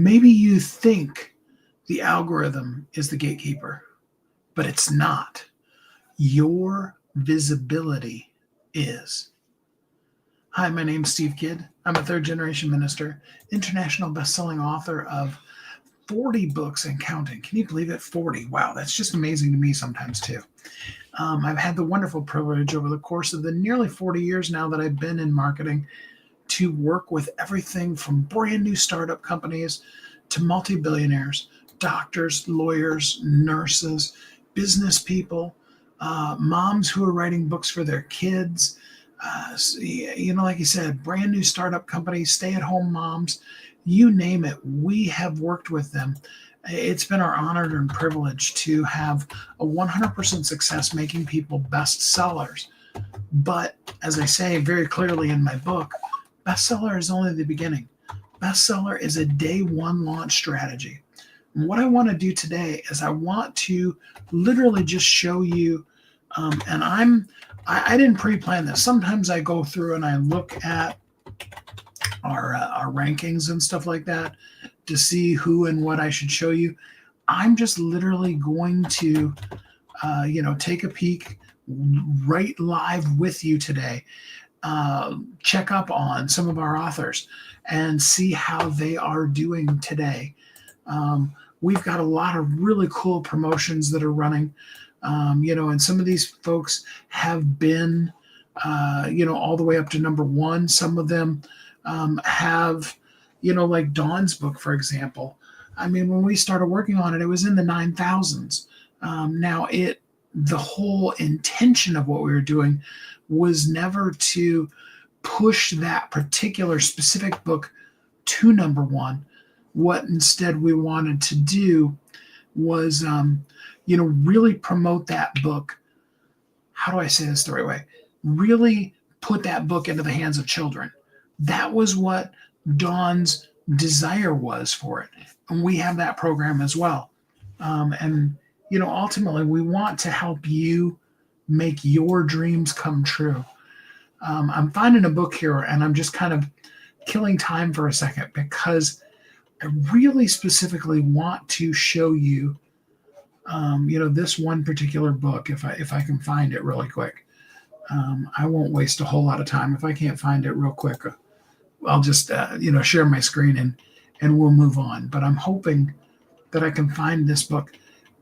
Maybe you think the algorithm is the gatekeeper, but it's not. Your visibility is. Hi, my name's Steve Kidd. I'm a third generation minister, international best-selling author of 40 books and counting. Can you believe it? 40. Wow, that's just amazing to me sometimes too. I've had the wonderful privilege over the course of the nearly 40 years now that I've been in marketing to work with everything from brand new startup companies to multi-billionaires, doctors, lawyers, nurses, business people, moms who are writing books for their kids, like you said, brand new startup companies, stay-at-home moms, you name it, we have worked with them. It's been our honor and privilege to have a 100% success making people bestsellers. But as I say very clearly in my book, bestseller is only the beginning. Bestseller is a day one launch strategy. And what I want to do today is I want to literally just show you, and I didn't pre-plan this. Sometimes I go through and I look at our rankings and stuff like that to see who and what I should show you. I'm just literally going to, take a peek right live with you today, check up on some of our authors and see how they are doing today. We've got a lot of really cool promotions that are running, and some of these folks have been, all the way up to number one. Some of them have, like Dawn's book, for example. I mean, when we started working on it, it was in the 9,000s. Now, the whole intention of what we were doing was never to push that particular specific book to number one. What instead we wanted to do was, really promote that book. How do I say this the right way? Really put that book into the hands of children. That was what Dawn's desire was for it. And we have that program as well. Ultimately, we want to help you make your dreams come true. I'm finding a book here, and I'm just kind of killing time for a second because I really specifically want to show you, this one particular book. If I can find it really quick, I won't waste a whole lot of time. If I can't find it real quick, I'll just share my screen and we'll move on. But I'm hoping that I can find this book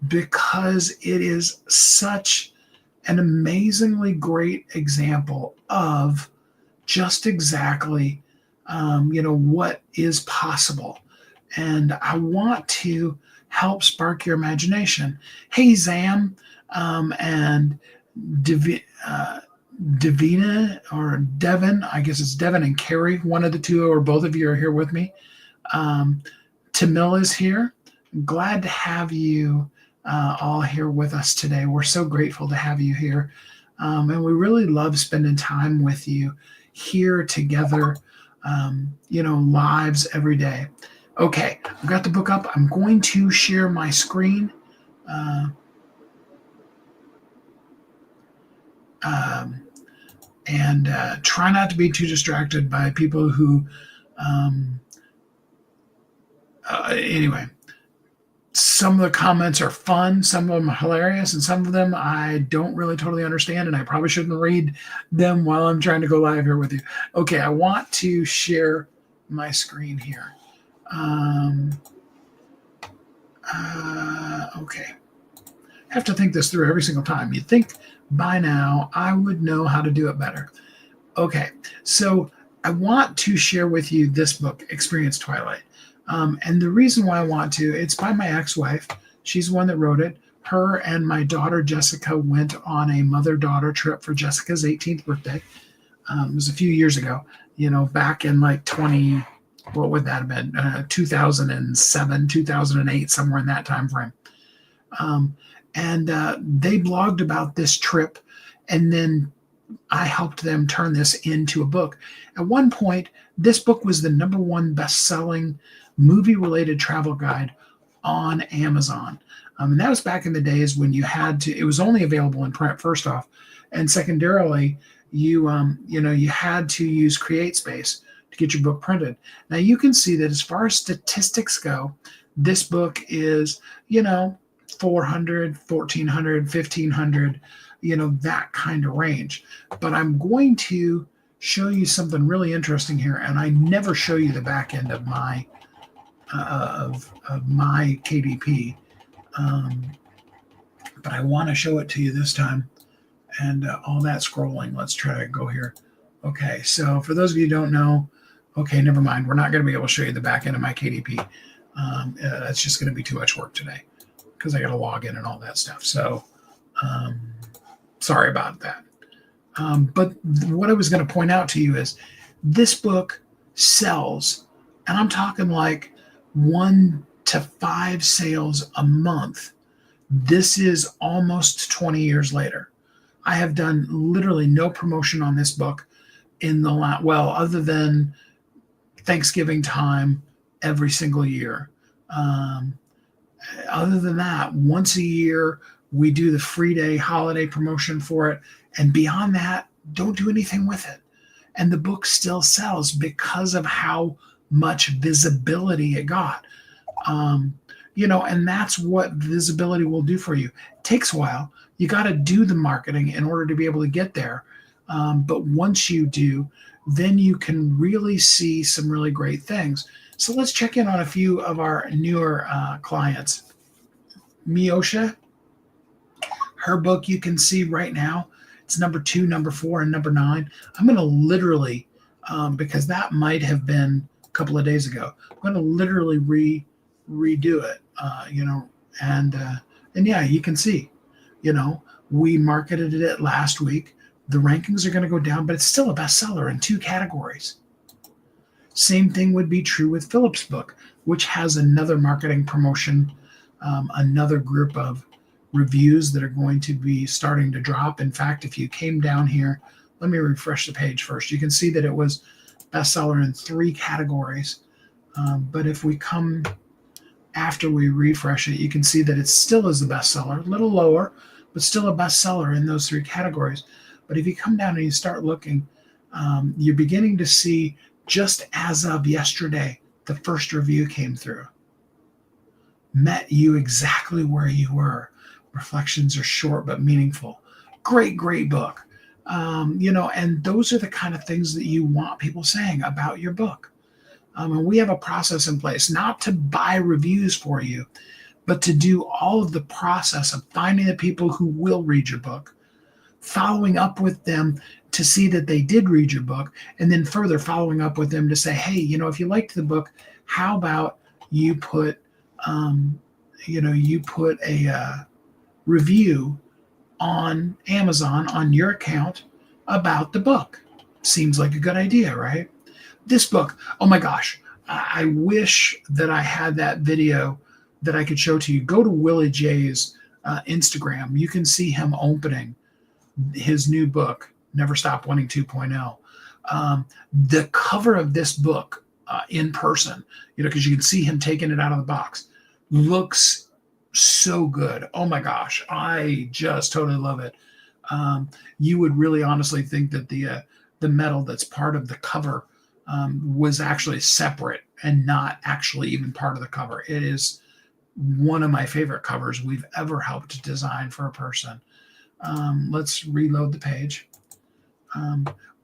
because it is such an amazingly great example of just exactly what is possible. And I want to help spark your imagination. Hey, Zam, and Davina or Devin, I guess it's Devin and Carrie, one of the two or both of you are here with me. Tamil is here. Glad to have you all here with us today. We're so grateful to have you here. And we really love spending time with you here together, lives every day. Okay, I've got the book up. I'm going to share my screen. And try not to be too distracted by people who, anyway, some of the comments are fun, some of them are hilarious, and some of them I don't really totally understand, and I probably shouldn't read them while I'm trying to go live here with you. Okay, I want to share my screen here. Okay. I have to think this through every single time. You'd think by now I would know how to do it better. Okay, so I want to share with you this book, Experience Twilight. And the reason why I want to, it's by my ex-wife. She's the one that wrote it. Her and my daughter, Jessica, went on a mother-daughter trip for Jessica's 18th birthday. It was a few years ago, back in like 20, what would that have been? 2007, 2008, somewhere in that time frame. And they blogged about this trip, and then I helped them turn this into a book. At one point, this book was the number one best-selling movie-related travel guide on Amazon. And that was back in the days when you had to, it was only available in print, first off. And secondarily, you had to use CreateSpace to get your book printed. Now you can see that as far as statistics go, this book is, 400, 1400, 1500, that kind of range. But I'm going to show you something really interesting here, and I never show you the back end of my my KDP, but I want to show it to you this time. And all that scrolling, let's try to go here. Okay, so for those of you who don't know, okay, never mind. We're not going to be able to show you the back end of my KDP. That's just going to be too much work today because I got to log in and all that stuff. So sorry about that. But what I was going to point out to you is this book sells, and I'm talking like 1 to 5 sales a month. This is almost 20 years later. I have done literally no promotion on this book in the other than Thanksgiving time every single year. Other than that, once a year, we do the free day holiday promotion for it. And beyond that, don't do anything with it. And the book still sells because of how much visibility it got. And that's what visibility will do for you. It takes a while. You got to do the marketing in order to be able to get there. But once you do, then you can really see some really great things. So let's check in on a few of our newer clients. Miosha, her book you can see right now. It's number 2, number 4, and number 9. I'm going to literally, because that might have been a couple of days ago, I'm going to literally redo it, and yeah, you can see, we marketed it last week. The rankings are going to go down, but it's still a bestseller in 2 categories. Same thing would be true with Philip's book, which has another marketing promotion, another group of reviews that are going to be starting to drop. In fact, if you came down here, let me refresh the page first. You can see that it was bestseller in 3 categories. But if we come after we refresh it, you can see that it still is the bestseller, a little lower, but still a bestseller in those 3 categories. But if you come down and you start looking, you're beginning to see, just as of yesterday, the first review came through. Met you exactly where you were. Reflections are short but meaningful. Great book. And those are the kind of things that you want people saying about your book. And we have a process in place, not to buy reviews for you, but to do all of the process of finding the people who will read your book, following up with them to see that they did read your book, and then further following up with them to say, hey, if you liked the book, how about you put, a review on Amazon on your account about the book. Seems like a good idea, right? This book, oh my gosh, I wish that I had that video that I could show to you. Go to Willie J's Instagram. You can see him opening his new book, Never Stop Winning 2.0. The cover of this book in person, because you can see him taking it out of the box, looks so good. Oh my gosh, I just totally love it. You would really honestly think that the metal that's part of the cover was actually separate and not actually even part of the cover. It is one of my favorite covers we've ever helped design for a person. Let's reload the page.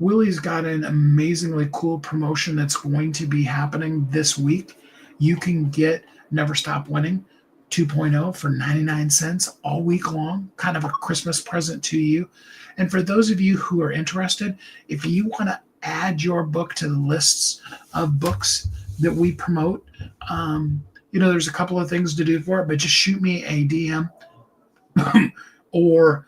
Willie's got an amazingly cool promotion that's going to be happening this week. You can get Never Stop Winning 2.0 for 99 cents all week long, kind of a Christmas present to you. And for those of you who are interested, if you want to add your book to the lists of books that we promote, there's a couple of things to do for it, but just shoot me a DM or,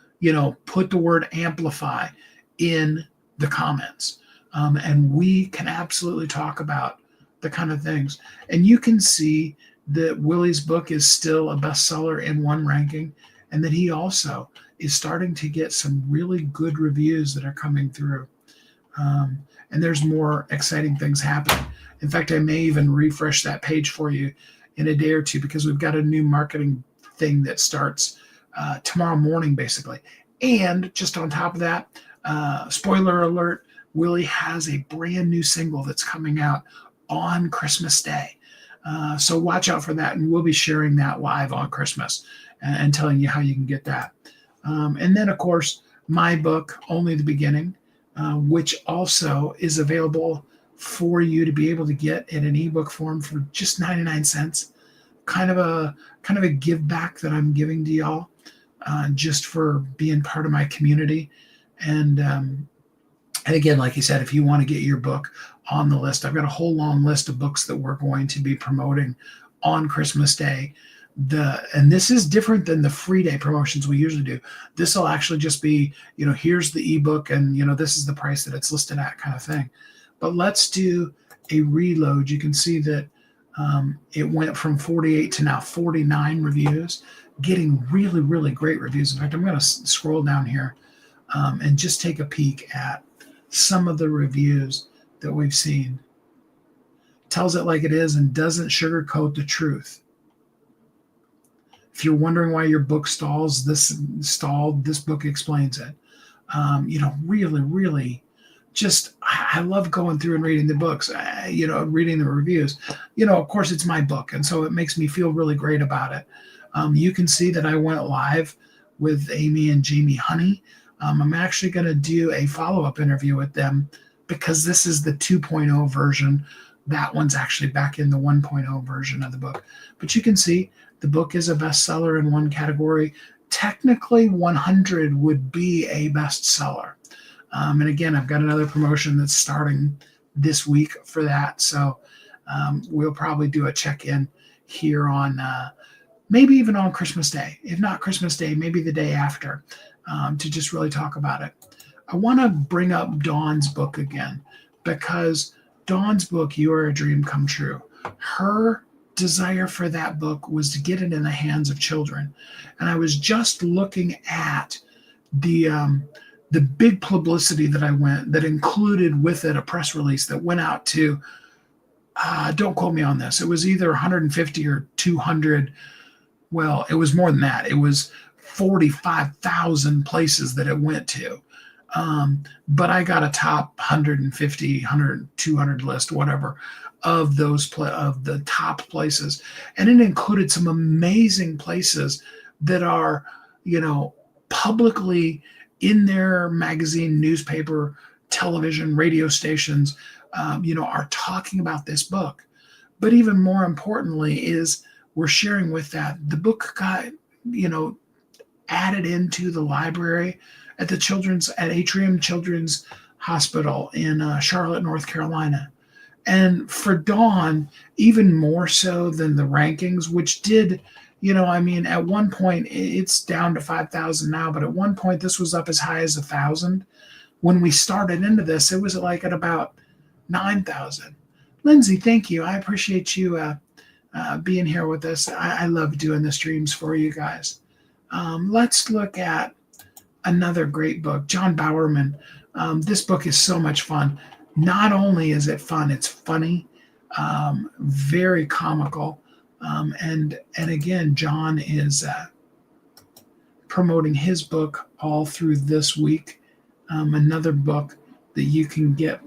put the word AMPLIFY in the comments. And we can absolutely talk about the kind of things. And you can see that Willie's book is still a bestseller in 1 ranking, and that he also is starting to get some really good reviews that are coming through. And there's more exciting things happening. In fact, I may even refresh that page for you in a day or two, because we've got a new marketing thing that starts tomorrow morning, basically. And just on top of that, spoiler alert, Willie has a brand new single that's coming out on Christmas Day. So watch out for that, and we'll be sharing that live on Christmas and telling you how you can get that. And then, of course, my book, Only the Beginning, which also is available for you to be able to get in an ebook form for just 99 cents. Kind of a give back that I'm giving to y'all, just for being part of my community. And again, like you said, if you want to get your book on the list, I've got a whole long list of books that we're going to be promoting on Christmas Day. And this is different than the free day promotions we usually do. This will actually just be, here's the ebook, and this is the price that it's listed at, kind of thing. But let's do a reload. You can see that it went from 48 to now 49 reviews, getting really, really great reviews. In fact, I'm going to scroll down here and just take a peek at some of the reviews that we've seen. Tells it like it is and doesn't sugarcoat the truth. If you're wondering why your book stalled, this book explains it. Really, really, just I love going through and reading the books. Reading the reviews. Of course, it's my book, and so it makes me feel really great about it. You can see that I went live with Amy and Jamie Honey. I'm actually going to do a follow-up interview with them because this is the 2.0 version. That one's actually back in the 1.0 version of the book. But you can see the book is a bestseller in one category. Technically, 100 would be a bestseller. And again, I've got another promotion that's starting this week for that. So we'll probably do a check-in here on maybe even on Christmas Day. If not Christmas Day, maybe the day after, to just really talk about it. I want to bring up Dawn's book again, because Dawn's book, You Are a Dream Come True, her desire for that book was to get it in the hands of children. And I was just looking at the big publicity that included with it a press release that went out to, don't quote me on this, it was either 150 or 200. Well, it was more than that. It was 45,000 places that it went to. But I got a top 150, 100, 200 list, whatever, of of the top places. And it included some amazing places that are, publicly in their magazine, newspaper, television, radio stations, are talking about this book. But even more importantly is we're sharing with that. The book got, added into the library at Atrium Children's Hospital in Charlotte, North Carolina. And for Dawn, even more so than the rankings, which did, at one point, it's down to 5,000 now, but at one point this was up as high as 1,000. When we started into this, it was like at about 9,000. Lindsay, thank you. I appreciate you being here with us. I love doing the streams for you guys. Let's look at another great book, John Bowerman. This book is so much fun. Not only is it fun, it's funny, very comical. And again, John is promoting his book all through this week. Another book that you can get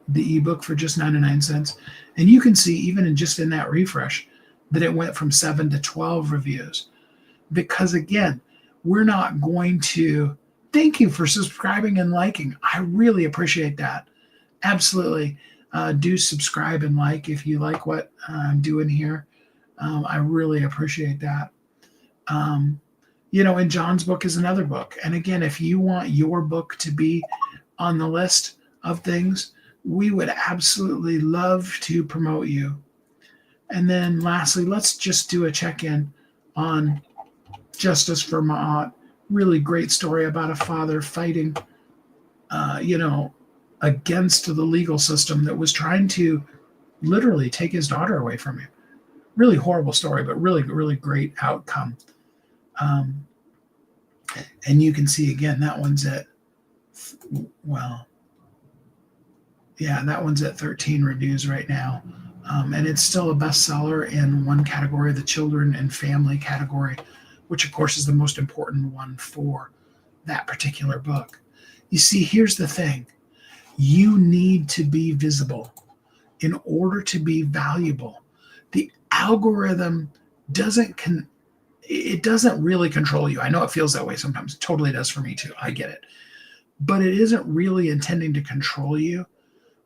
the ebook for just 99 cents. And you can see even in that refresh that it went from 7 to 12 reviews. Because again, we're not going to, thank you for subscribing and liking. I really appreciate that. Absolutely. Do subscribe and like if you like what I'm doing here. I really appreciate that. And John's book is another book. And again, if you want your book to be on the list of things, we would absolutely love to promote you. And then lastly, let's just do a check-in on Justice for Ma'at. Really great story about a father fighting, against the legal system that was trying to literally take his daughter away from him. Really horrible story, but really, really great outcome. And you can see again, that one's at 13 reviews right now. And it's still a bestseller in one category, the children and family category, which of course is the most important one for that particular book. You see, here's the thing. You need to be visible in order to be valuable. The algorithm doesn't it doesn't really control you. I know it feels that way sometimes. It totally does for me too. I get it. But it isn't really intending to control you.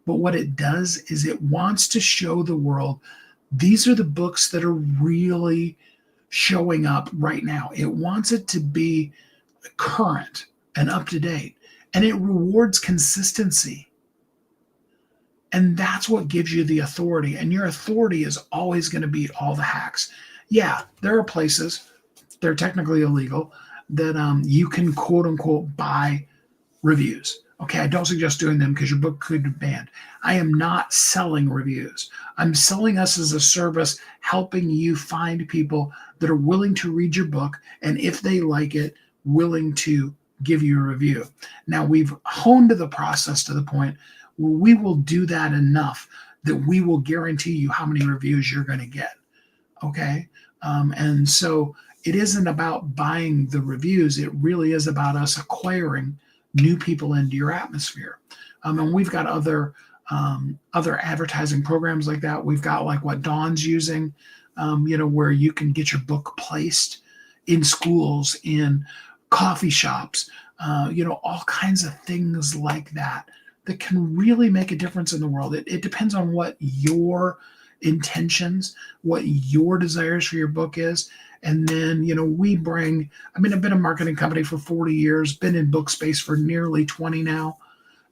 But what it does is it wants to show the world these are the books that are really showing up right now. It wants it to be current and up to date. And it rewards consistency. And that's what gives you the authority. And your authority is always going to beat all the hacks. Yeah, there are places, they're technically illegal, that you can quote unquote buy reviews. Okay, I don't suggest doing them because your book could be banned. I am not selling reviews. I'm selling us as a service, helping you find people that are willing to read your book, and if they like it, willing to give you a review. Now, we've honed the process to the point where we will do that enough that we will guarantee you how many reviews you're going to get. Okay, and so it isn't about buying the reviews. It really is about us acquiring new people into your atmosphere. And we've got other advertising programs like that. We've got like what Dawn's using, where you can get your book placed in schools, in coffee shops, all kinds of things like that can really make a difference in the world. It depends on what your intentions, what your desires for your book is. And then, I've been a marketing company for 40 years, been in book space for nearly 20 now.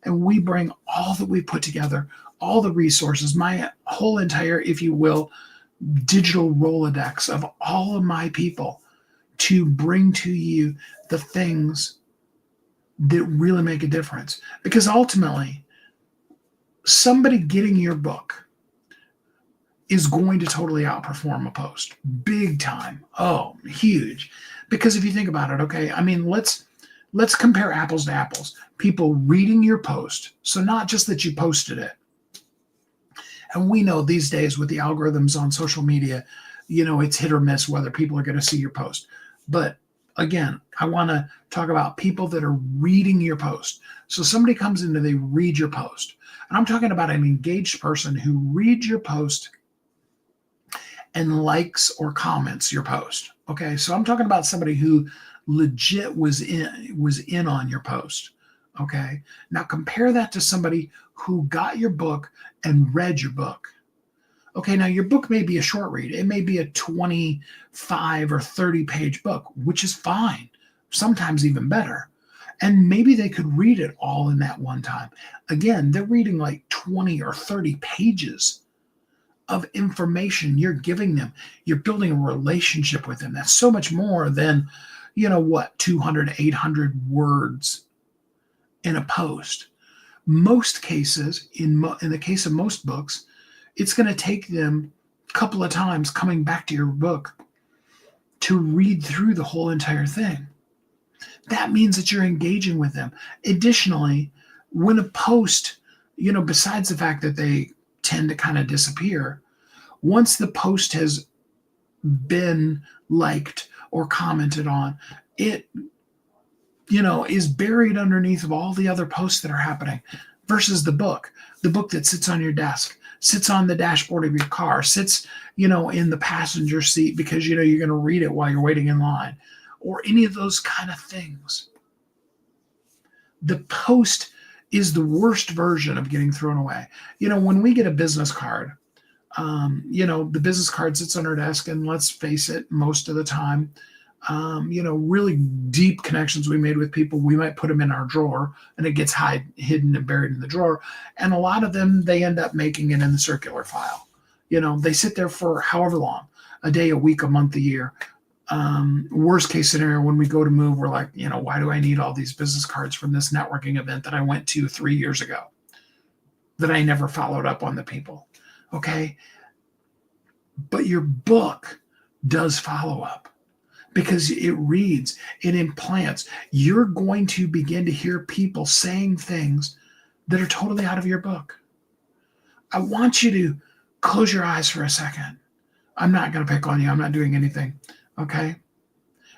And we bring all that we put together, all the resources, my whole entire, if you will, digital Rolodex of all of my people to bring to you the things that really make a difference. Because ultimately, somebody getting your book is going to totally outperform a post big time. Oh, huge. Because if you think about it, okay, let's compare apples to apples. People reading your post. So not just that you posted it. And we know these days with the algorithms on social media, it's hit or miss whether people are going to see your post. But again, I want to talk about people that are reading your post. So somebody comes in and they read your post. And I'm talking about an engaged person who reads your post and likes or comments your post. Okay, so I'm talking about somebody who legit was in on your post. Okay, now compare that to somebody who got your book and read your book. Okay, now your book may be a short read. It may be a 25 or 30 page book, which is fine, sometimes even better. And maybe they could read it all in that one time. Again, they're reading like 20 or 30 pages of information you're giving them. You're building a relationship with them. That's so much more than, 200, 800 words in a post. Most cases, in the case of most books, it's going to take them a couple of times coming back to your book to read through the whole entire thing. That means that you're engaging with them. Additionally, when a post, besides the fact that they tend to kind of disappear, once the post has been liked or commented on, it is buried underneath of all the other posts that are happening versus the book that sits on your desk, sits on the dashboard of your car, sits in the passenger seat because you're going to read it while you're waiting in line, or any of those kind of things. The post is the worst version of getting thrown away. When we get a business card, the business card sits on our desk, and let's face it, most of the time, really deep connections we made with people, we might put them in our drawer and it gets hidden and buried in the drawer. And a lot of them, they end up making it in the circular file. They sit there for however long, a day, a week, a month, a year. Worst case scenario, when we go to move, we're like, why do I need all these business cards from this networking event that I went to 3 years ago that I never followed up on the people? Okay. But your book does follow up because it reads, it implants. You're going to begin to hear people saying things that are totally out of your book. I want you to close your eyes for a second. I'm not going to pick on you. I'm not doing anything. Okay.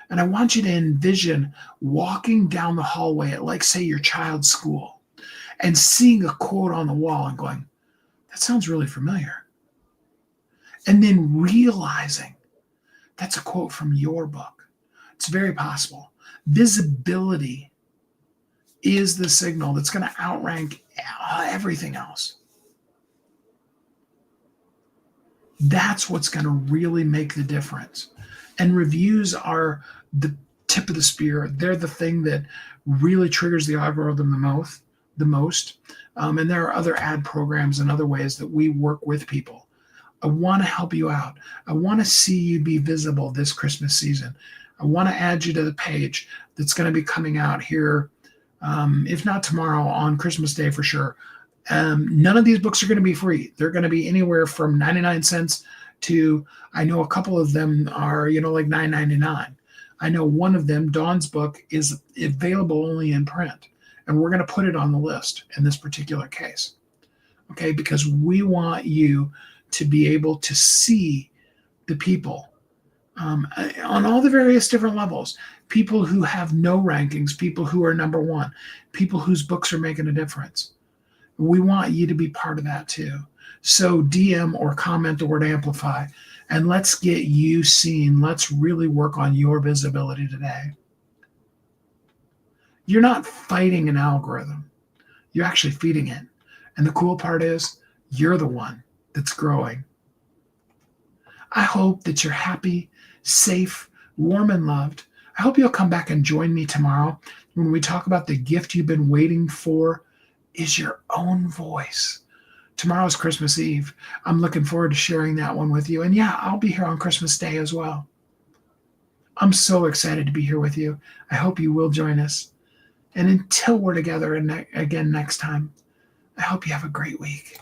And I want you to envision walking down the hallway at, like, say, your child's school. and seeing a quote on the wall and going, that sounds really familiar. And then realizing that's a quote from your book. It's very possible. Visibility is the signal that's going to outrank everything else. That's what's going to really make the difference. And reviews are the tip of the spear. They're the thing that really triggers the algorithm the most. And there are other ad programs and other ways that we work with people. I want to help you out. I want to see you be visible this Christmas season. I want to add you to the page that's going to be coming out here, if not tomorrow, on Christmas Day for sure. None of these books are going to be free. They're going to be anywhere from 99 cents to, I know a couple of them are, like $9.99. I know one of them, Dawn's book, is available only in print. And we're going to put it on the list in this particular case. Okay, because we want you to be able to see the people on all the various different levels. People who have no rankings, people who are number one, people whose books are making a difference. We want you to be part of that too. So DM or comment the word amplify, and let's get you seen. Let's really work on your visibility today. You're not fighting an algorithm. You're actually feeding it. And the cool part is you're the one that's growing. I hope that you're happy, safe, warm, and loved. I hope you'll come back and join me tomorrow when we talk about the gift you've been waiting for is your own voice. Tomorrow's Christmas Eve. I'm looking forward to sharing that one with you. And yeah, I'll be here on Christmas Day as well. I'm so excited to be here with you. I hope you will join us. And until we're together again next time, I hope you have a great week.